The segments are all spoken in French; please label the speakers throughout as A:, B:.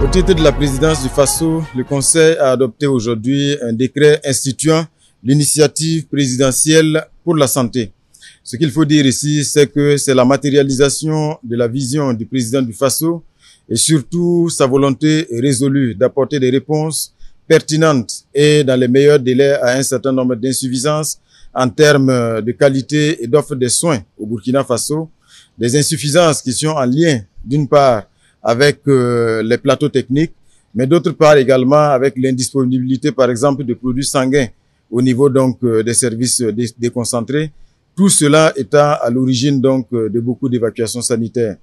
A: Au titre de la présidence du FASO, le Conseil a adopté aujourd'hui un décret instituant l'initiative présidentielle pour la santé. Ce qu'il faut dire ici, c'est que c'est la matérialisation de la vision du président du FASO et surtout sa volonté résolue d'apporter des réponses pertinentes et dans les meilleurs délais à un certain nombre d'insuffisances en termes de qualité et d'offre de soins au Burkina Faso, des insuffisances qui sont en lien d'une part avec les plateaux techniques, mais d'autre part également avec l'indisponibilité, par exemple, de produits sanguins au niveau donc des services déconcentrés. Tout cela étant à l'origine donc de beaucoup d'évacuations sanitaires.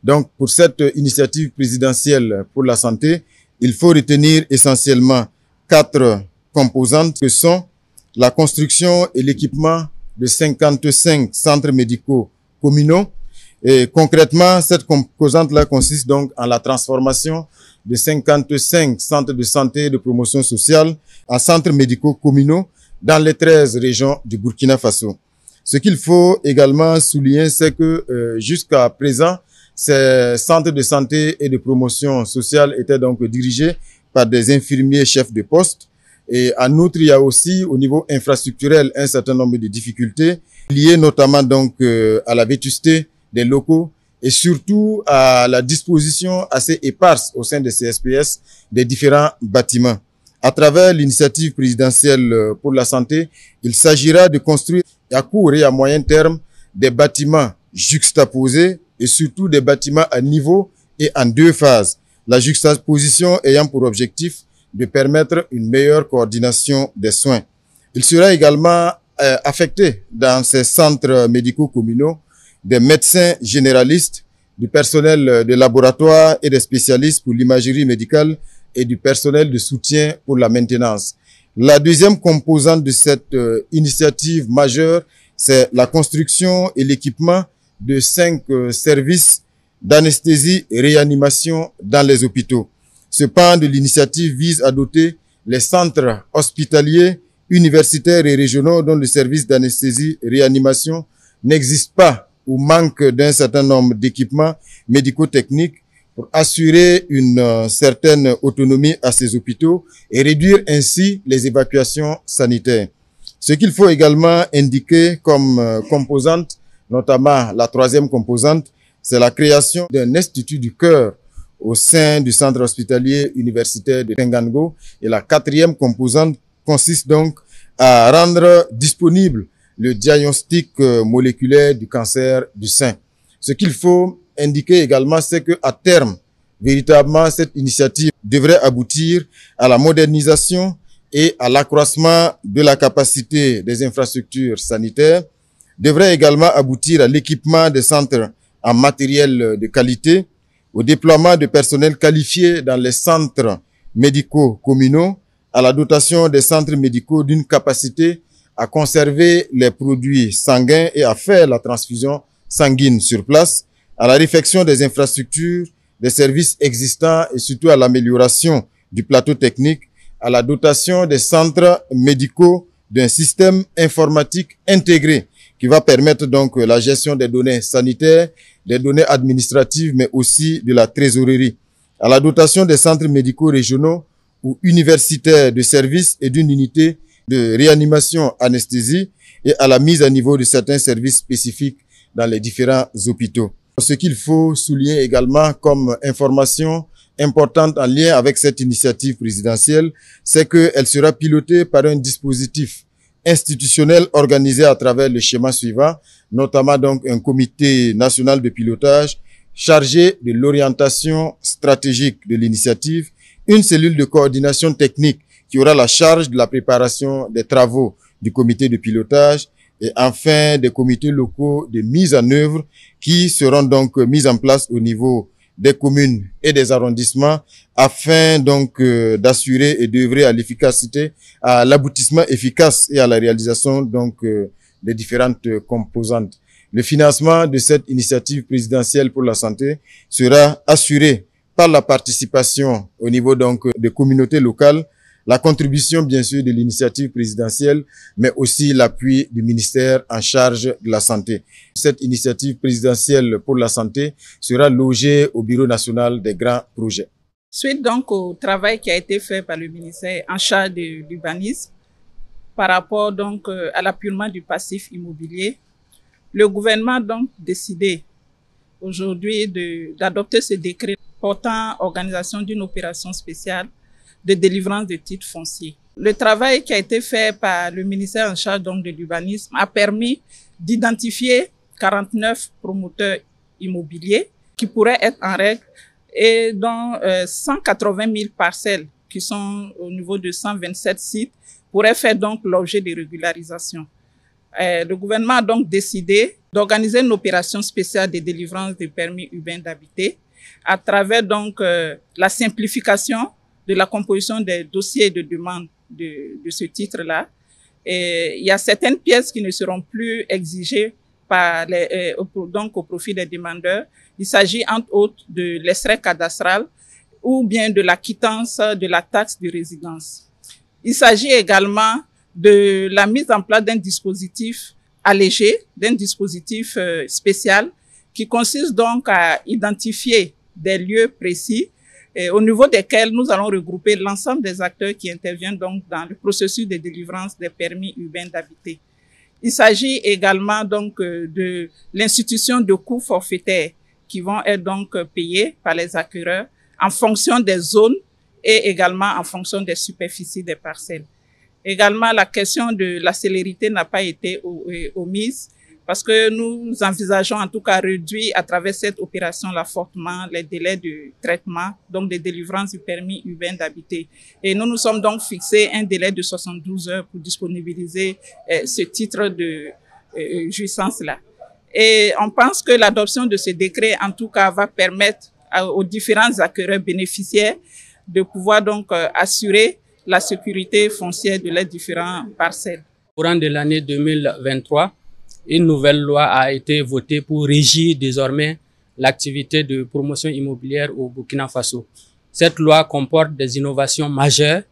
A: Donc, pour cette initiative présidentielle pour la santé, il faut retenir essentiellement 4 composantes que sont la construction et l'équipement de 55 centres médicaux communaux. Et concrètement, cette composante-là consiste donc en la transformation de 55 centres de santé et de promotion sociale en centres médicaux communaux dans les 13 régions du Burkina Faso. Ce qu'il faut également souligner, c'est que jusqu'à présent, ces centres de santé et de promotion sociale étaient donc dirigés par des infirmiers chefs de poste. Et en outre, il y a aussi au niveau infrastructurel un certain nombre de difficultés liées notamment donc à la vétusté des locaux et surtout à la disposition assez éparse au sein des CSPS des différents bâtiments. À travers l'initiative présidentielle pour la santé, il s'agira de construire à court et à moyen terme des bâtiments juxtaposés et surtout des bâtiments à niveau et en 2 phases. La juxtaposition ayant pour objectif de permettre une meilleure coordination des soins. Il sera également affecté dans ces centres médicaux communaux des médecins généralistes, du personnel de laboratoire et des spécialistes pour l'imagerie médicale et du personnel de soutien pour la maintenance. La deuxième composante de cette initiative majeure, c'est la construction et l'équipement de 5 services d'anesthésie et réanimation dans les hôpitaux. Ce pan de l'initiative vise à doter les centres hospitaliers, universitaires et régionaux dont le service d'anesthésie et réanimation n'existe pas ou manque d'un certain nombre d'équipements médico-techniques pour assurer une certaine autonomie à ces hôpitaux et réduire ainsi les évacuations sanitaires. Ce qu'il faut également indiquer comme composante, notamment la 3e composante, c'est la création d'un institut du cœur au sein du centre hospitalier universitaire de Tengango. Et la 4e composante consiste donc à rendre disponible le diagnostic moléculaire du cancer du sein. Ce qu'il faut indiquer également, c'est que à terme, véritablement, cette initiative devrait aboutir à la modernisation et à l'accroissement de la capacité des infrastructures sanitaires, devrait également aboutir à l'équipement des centres en matériel de qualité, au déploiement de personnel qualifié dans les centres médicaux communaux, à la dotation des centres médicaux d'une capacité à conserver les produits sanguins et à faire la transfusion sanguine sur place, à la réfection des infrastructures, des services existants et surtout à l'amélioration du plateau technique, à la dotation des centres médicaux d'un système informatique intégré qui va permettre donc la gestion des données sanitaires, des données administratives, mais aussi de la trésorerie, à la dotation des centres médicaux régionaux ou universitaires de services et d'une unité de réanimation anesthésie et à la mise à niveau de certains services spécifiques dans les différents hôpitaux. Ce qu'il faut souligner également comme information importante en lien avec cette initiative présidentielle, c'est qu'elle sera pilotée par un dispositif institutionnel organisé à travers le schéma suivant, notamment donc un comité national de pilotage chargé de l'orientation stratégique de l'initiative, une cellule de coordination technique qui aura la charge de la préparation des travaux du comité de pilotage et enfin des comités locaux de mise en œuvre qui seront donc mis en place au niveau des communes et des arrondissements afin donc d'assurer et d'œuvrer à l'efficacité, à l'aboutissement efficace et à la réalisation donc des différentes composantes. Le financement de cette initiative présidentielle pour la santé sera assuré par la participation au niveau donc des communautés locales, la contribution bien sûr de l'initiative présidentielle, mais aussi l'appui du ministère en charge de la santé. Cette initiative présidentielle pour la santé sera logée au Bureau national des grands projets.
B: Suite donc au travail qui a été fait par le ministère en charge de l'urbanisme par rapport donc à l'appurement du passif immobilier, le gouvernement a donc décidé aujourd'hui d'adopter ce décret portant organisation d'une opération spéciale de délivrance de titres fonciers. Le travail qui a été fait par le ministère en charge donc de l'urbanisme a permis d'identifier 49 promoteurs immobiliers qui pourraient être en règle et dont 180 000 parcelles qui sont au niveau de 127 sites pourraient faire donc l'objet de régularisation. Le gouvernement a donc décidé d'organiser une opération spéciale de délivrance de permis urbains d'habiter à travers donc la simplification de la composition des dossiers de demande de ce titre-là. Il y a certaines pièces qui ne seront plus exigées par donc au profit des demandeurs. Il s'agit entre autres de l'extrait cadastral ou bien de la quittance de la taxe de résidence. Il s'agit également de la mise en place d'un dispositif allégé, d'un dispositif spécial qui consiste donc à identifier des lieux précis au niveau desquels nous allons regrouper l'ensemble des acteurs qui interviennent donc dans le processus de délivrance des permis urbains d'habiter. Il s'agit également donc de l'institution de coûts forfaitaires qui vont être donc payés par les acquéreurs en fonction des zones et également en fonction des superficies des parcelles. Également, la question de la célérité n'a pas été omise parce que nous envisageons en tout cas réduire à travers cette opération-là fortement les délais de traitement, donc de délivrance du permis urbain d'habiter. Et nous nous sommes donc fixés un délai de 72 heures pour disponibiliser ce titre de jouissance-là. Et on pense que l'adoption de ce décret, en tout cas, va permettre aux différents acquéreurs bénéficiaires de pouvoir donc assurer la sécurité foncière de leurs différentes parcelles.
C: Au courant de l'année 2023, une nouvelle loi a été votée pour régir désormais l'activité de promotion immobilière au Burkina Faso. Cette loi comporte des innovations majeures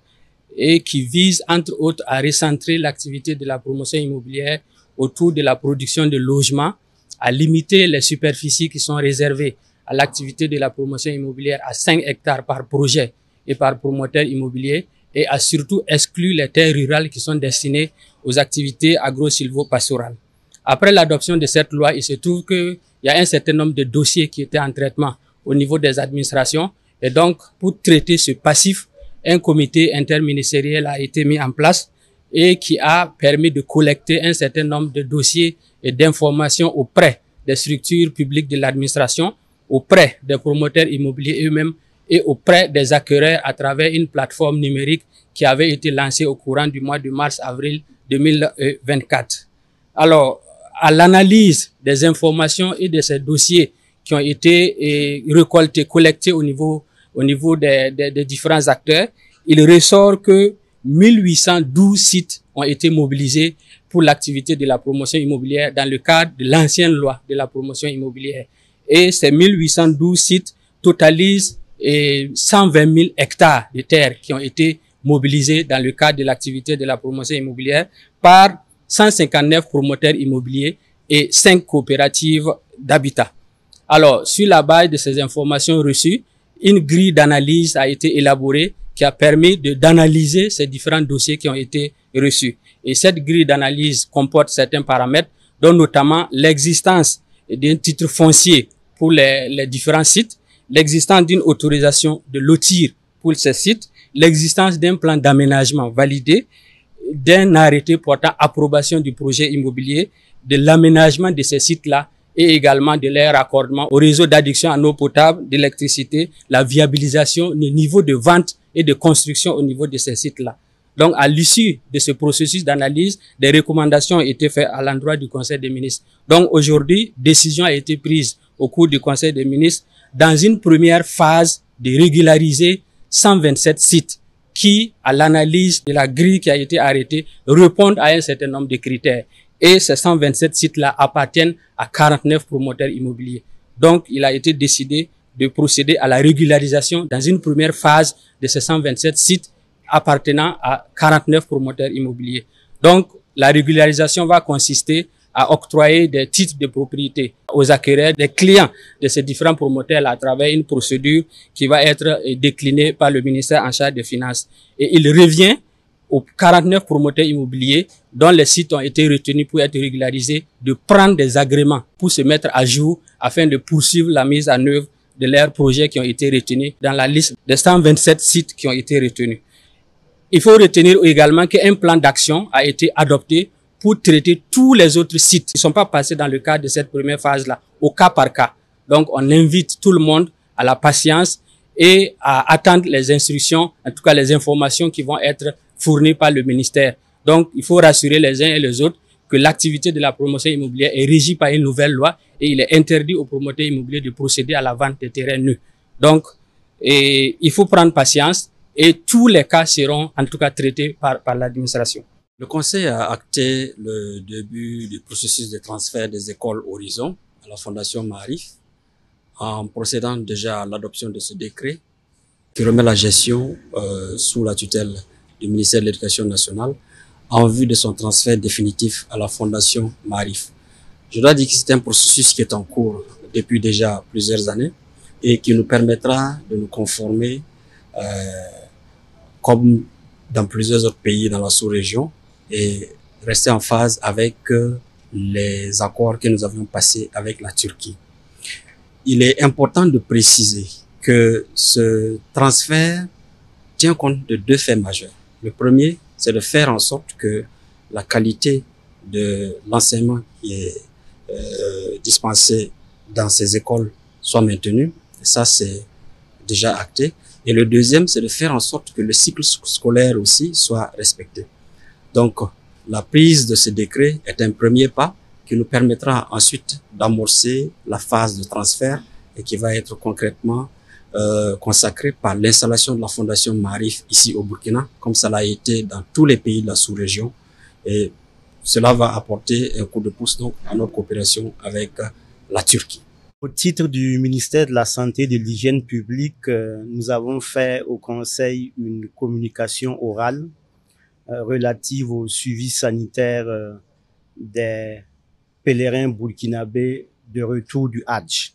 C: et qui vise entre autres à recentrer l'activité de la promotion immobilière autour de la production de logements, à limiter les superficies qui sont réservées à l'activité de la promotion immobilière à 5 hectares par projet et par promoteur immobilier et à surtout exclure les terres rurales qui sont destinées aux activités agro-silvo-pastorales. Après l'adoption de cette loi, il se trouve qu'il y a un certain nombre de dossiers qui étaient en traitement au niveau des administrations et donc pour traiter ce passif, un comité interministériel a été mis en place et qui a permis de collecter un certain nombre de dossiers et d'informations auprès des structures publiques de l'administration, auprès des promoteurs immobiliers eux-mêmes et auprès des acquéreurs à travers une plateforme numérique qui avait été lancée au courant du mois de mars-avril 2024. Alors, à l'analyse des informations et de ces dossiers qui ont été récoltés, collectés au niveau des différents acteurs, il ressort que 1812 sites ont été mobilisés pour l'activité de la promotion immobilière dans le cadre de l'ancienne loi de la promotion immobilière. Et ces 1812 sites totalisent 120 000 hectares de terres qui ont été mobilisés dans le cadre de l'activité de la promotion immobilière par 159 promoteurs immobiliers et 5 coopératives d'habitat. Alors, sur la base de ces informations reçues, une grille d'analyse a été élaborée qui a permis d'analyser ces différents dossiers qui ont été reçus. Et cette grille d'analyse comporte certains paramètres, dont notamment l'existence d'un titre foncier pour les différents sites, l'existence d'une autorisation de lotir pour ces sites, l'existence d'un plan d'aménagement validé, d'un arrêté portant approbation du projet immobilier, de l'aménagement de ces sites-là et également de leur raccordement au réseau d'adduction en eau potable, d'électricité, la viabilisation, le niveau de vente et de construction au niveau de ces sites-là. Donc, à l'issue de ce processus d'analyse, des recommandations ont été faites à l'endroit du Conseil des ministres. Donc, aujourd'hui, décision a été prise au cours du Conseil des ministres dans une première phase de régulariser 127 sites qui, à l'analyse de la grille qui a été arrêtée, répondent à un certain nombre de critères. Et ces 127 sites-là appartiennent à 49 promoteurs immobiliers. Donc, il a été décidé de procéder à la régularisation dans une première phase de ces 127 sites appartenant à 49 promoteurs immobiliers. Donc, la régularisation va consister à octroyer des titres de propriété aux acquéreurs, des clients de ces différents promoteurs à travers une procédure qui va être déclinée par le ministère en charge des Finances. Et il revient aux 49 promoteurs immobiliers dont les sites ont été retenus pour être régularisés de prendre des agréments pour se mettre à jour afin de poursuivre la mise en œuvre de leurs projets qui ont été retenus dans la liste des 127 sites qui ont été retenus. Il faut retenir également qu'un plan d'action a été adopté pour traiter tous les autres sites qui ne sont pas passés dans le cadre de cette première phase-là, au cas par cas. Donc, on invite tout le monde à la patience et à attendre les instructions, en tout cas les informations qui vont être fournies par le ministère. Donc, il faut rassurer les uns et les autres que l'activité de la promotion immobilière est régie par une nouvelle loi et il est interdit aux promoteurs immobiliers de procéder à la vente des terrains nus. Donc, il faut prendre patience et tous les cas seront en tout cas traités par l'administration.
D: Le Conseil a acté le début du processus de transfert des écoles Horizon à la Fondation Maarif en procédant déjà à l'adoption de ce décret qui remet la gestion sous la tutelle du ministère de l'Éducation nationale en vue de son transfert définitif à la Fondation Maarif. Je dois dire que c'est un processus qui est en cours depuis déjà plusieurs années et qui nous permettra de nous conformer comme dans plusieurs autres pays dans la sous-région et rester en phase avec les accords que nous avions passés avec la Turquie. Il est important de préciser que ce transfert tient compte de deux faits majeurs. Le premier, c'est de faire en sorte que la qualité de l'enseignement qui est dispensé dans ces écoles soit maintenue. Et ça, c'est déjà acté. Et le deuxième, c'est de faire en sorte que le cycle scolaire aussi soit respecté. Donc, la prise de ce décret est un premier pas qui nous permettra ensuite d'amorcer la phase de transfert et qui va être concrètement consacrée par l'installation de la Fondation Maarif ici au Burkina, comme ça l'a été dans tous les pays de la sous-région. Et cela va apporter un coup de pouce donc à notre coopération avec la Turquie.
E: Au titre du ministère de la Santé et de l'Hygiène publique, nous avons fait au Conseil une communication orale relative au suivi sanitaire des pèlerins burkinabés de retour du Hadj.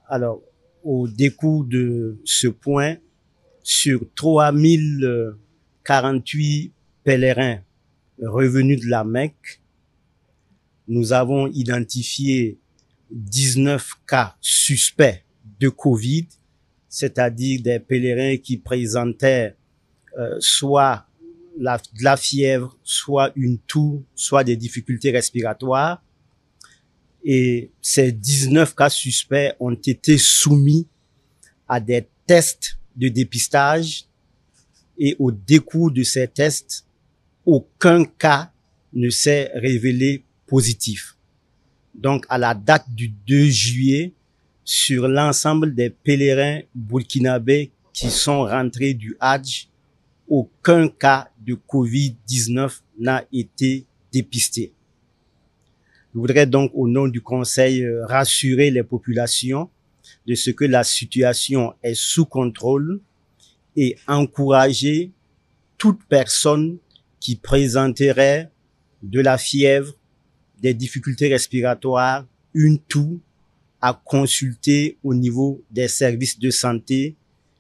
E: Alors, au décours de ce point, sur 3048 pèlerins revenus de la Mecque, nous avons identifié 19 cas suspects de Covid, c'est-à-dire des pèlerins qui présentaient soit de la fièvre, soit une toux, soit des difficultés respiratoires. Et ces 19 cas suspects ont été soumis à des tests de dépistage et au décours de ces tests, aucun cas ne s'est révélé positif. Donc, à la date du 2 juillet, sur l'ensemble des pèlerins burkinabés qui sont rentrés du Hadj, aucun cas de Covid-19 n'a été dépisté. Je voudrais donc, au nom du Conseil, rassurer les populations de ce que la situation est sous contrôle et encourager toute personne qui présenterait de la fièvre, des difficultés respiratoires, une toux, à consulter au niveau des services de santé,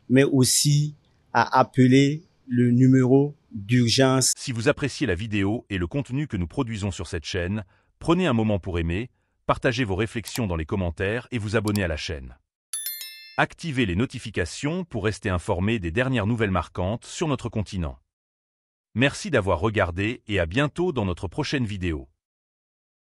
E: mais aussi à appeler le numéro d'urgence.
F: Si vous appréciez la vidéo et le contenu que nous produisons sur cette chaîne, prenez un moment pour aimer, partagez vos réflexions dans les commentaires et vous abonner à la chaîne. Activez les notifications pour rester informé des dernières nouvelles marquantes sur notre continent. Merci d'avoir regardé et à bientôt dans notre prochaine vidéo.